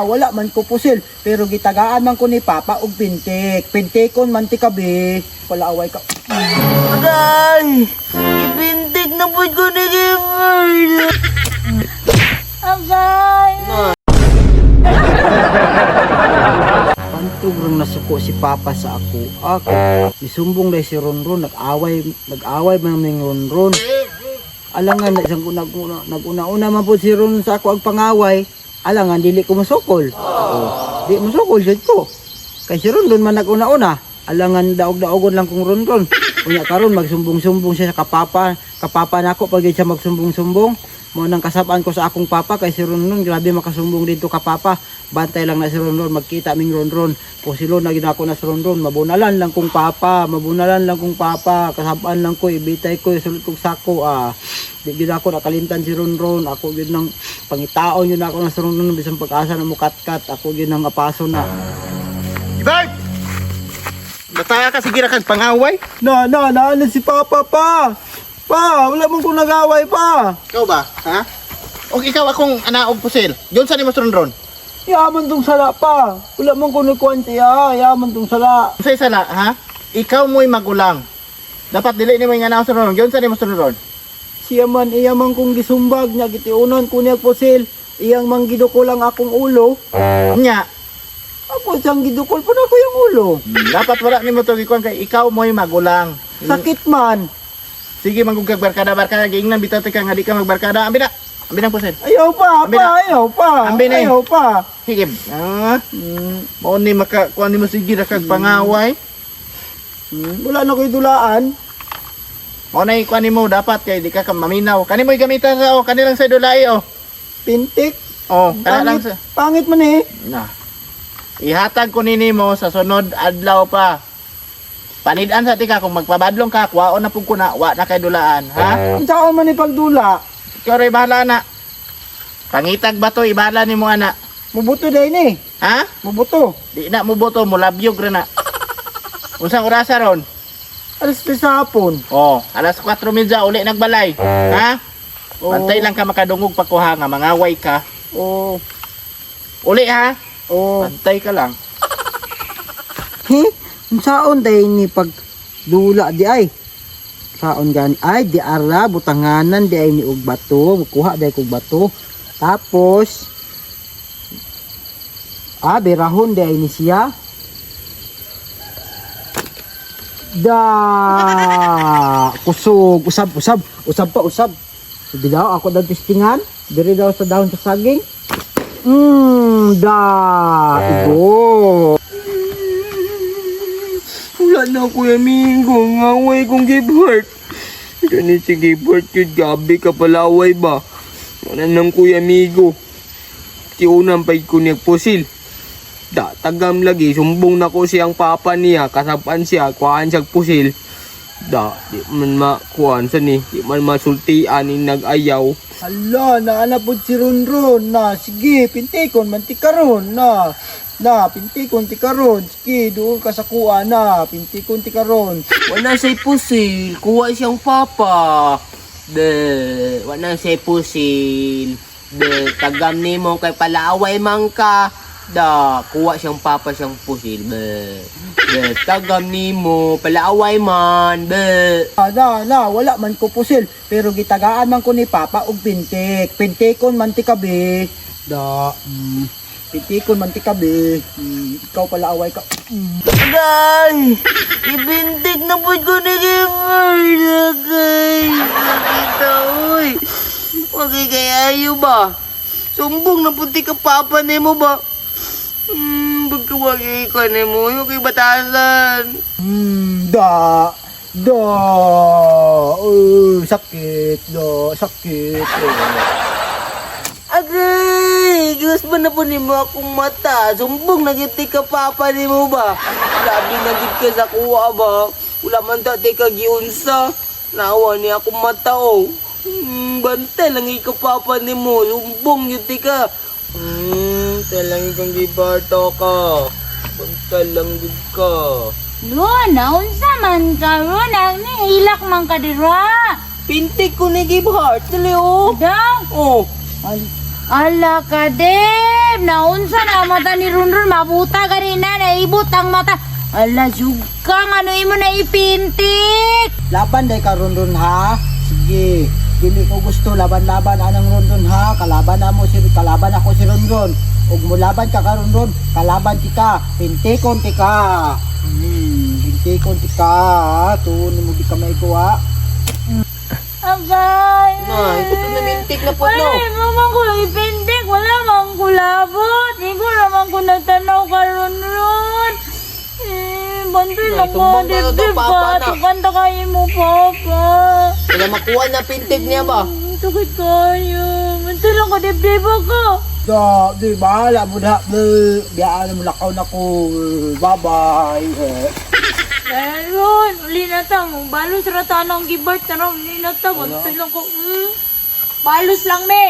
Wala man ko pusil, pero gitagaan man ko ni Papa og pintik. Pintikon man ti kabi. Palaaway ka. Agay! Ipintik na po ko ni Gifford! Agay! Pantog rang nasuko si Papa sa ako. Isumbong dahil si Ronron, nag-away man ng Ronron. Alangan, nag-una-una man po si Ronron sa ako ang pangaway. Alangan, dili ko masukol. Di masukol, dyan ko. Kay si Ronron man nag-una-una. Alangan, daog-daogon lang kong Ronron. Unya karon magsumbong-sumbong siya sa kapapa na ako pag siya magsumbong-sumbong. Mo nang kasabaan ko sa akong papa kay si Ronron, grabe makasumbong dito ka papa. Bantay lang na si Ronron, magkita ming Ronron. Kung silo na ginako na si Ronron, mabunalan lang kong papa, kasabaan lang ko, ibitay ko, isulit kong sako. Di gid ako nakalimtan si Ronron, ako gid nang pangitaon yun ako na si Ronron bisang pag-asa na mukatkat, ako gid nang apaso na. Ibag! Nataya ka sige ra kag pangaway? Na si Papa pa. Pa, wala mong kung nag-away pa. Ikaw ba? Ha? O ikaw akong anaog pusil. Diyon sa ni Mas Ronron. Yaman tong sala pa. Wala mong kung nagkuhan siya. Yaman tong sala. Sa sala, ha? Ikaw mo'y magulang. Dapat dili ni mo nga sa Ronron. Diyon sa ni Mas Ronron. Siya man, iya man kong gisumbag niya. Gitiunan ko niya pusil. Iyang manggidukol ang akong ulo. Nya, Ako siyang gidukol pa na ko yung ulo. dapat wala ni mo to gikuan kay ikaw mo'y magulang. Sakit man. Sige manggugag barkada giingnan bitaw ka nga di ka magbarkada. Ambi na pusil. Ayaw pa, Ambi na. ayaw pa. Ambi na eh. Ayaw pa. Sige. Mao ni kuan ni mo sige ra kag pangaway. Wala na ko'y dulaan. Mao na kuan nimo dapat kay di ka maminaw. Kani mo'y gamitan sa kanilang sa dulay Pintik. kana lang sa Pangit man eh. na. Ihatag ko nini mo sa sunod adlaw pa. Panidaan sa tika kung magpabadlong ka, kwaon na pug kuna, wa na kay dulaan, ha? Ang saan man ipagdula. Ikaw ray bahala na. Pangitag ba to ibala nimo ana? Mubuto day ni. Ha? Mubuto. Di na mo boto mo labyog ra na. Unsang orasa ron? Alas 3 sa hapon. Alas 4:30 uli nagbalay. Ha? Pantay lang ka makadungog pagkuha nga mangaway ka. Uli ha? Pantay ka lang. Ang saon day ni pagdula di ay. Saon gani ay di ara butanganan di ay ni og bato, kuha day kog bato. Tapos berahon di ay ni siya. Kusog, usab pa. Sige daw ako daw testingan, diri daw sa dahon sa saging. Igo. Wala na Kuya Mingo, ngaway kong Gifford. Gani si Gifford yun, gabi ka palaway ba? Wala nang Kuya Migo. Tiunang pa'y ko niya pusil. Tagam lagi, sumbong na ko siyang papa niya, kasapan siya, kuhaan siya pusil. Di man makuhaan sa ni, di man masultian ni nag-ayaw. Hala, naanapod si Ronron na. Sige, pintikon, mantikaron na. Pintikon ti karon. Sige, doon ka sa kuha na. Pintikon ti karon. Wala siya'y pusil, kuha siyang papa. Wala siya'y pusil. Tagam ni mo kay palaaway man ka. Kuha siyang papa siyang pusil. Tagam ni mo, palaaway man. Wala man ko pusil. Pero gitagaan man ko ni Papa og pintik. Pintikon man ti kabi. Pintikon man ti kabi. Ikaw pala away ka. Agay! Ibintik na po ko ni Gifford. Agay! Nakita, uy. Magkikayayo ba? Sumbong na punti ka papa ni mo ba? Pagkawagi ka ni mo, yung kay batasan. Sakit. Agay! Giwas ba na po ni mo akong mata? Sumbong nagiti ka papa ni mo ba? Sabi nagit ka sa kuha ba? Wala man dati ka giunsa. Nawa ni akong mata bantay lang ikaw papa ni mo. Sumbong yuti ka. Talang ikang gibarto ka. Bantay lang gud ka. Luna, unsa man ka, Luna? Nihilak man ka dira. Pintik ko ni Gibbart. Dali Daw? Oh. Ay, Ala ka, Deb! Naunsa na ang mata ni Runrun, mabuta ka rin na, naibot ang mata. Ala, sugkang, ano mo na ipintik? Laban day ka Ronron ha. Sige. Dili ko gusto laban-laban anang Ronron ha. Kalaban ako si Ronron. Ug mo laban ka Ronron, kalaban tika. Pintikon tika. Pintikon tika. Tuon mo di ka maikuha. Agay! Na, ito na mintik na po, no? Ay, mamang ko ipintik, wala mang kulabot. Ikaw naman ko nagtanaw ka Runrun. Bantoy lang mo, tumbang ka na daw, Dib, Papa, ba? na. Tukanta kayo mo, Papa. Wala makuha na pintig niya ba? Sakit kayo. Bantoy lang ka, Dib, ako. Da, di bahala mo na. Biyaan mo lakaw na ko. Bye-bye. Meron, uli na ta. Balos rata ng gibart na rin. Uli na ta. Bantoy lang ko. Balos lang, me.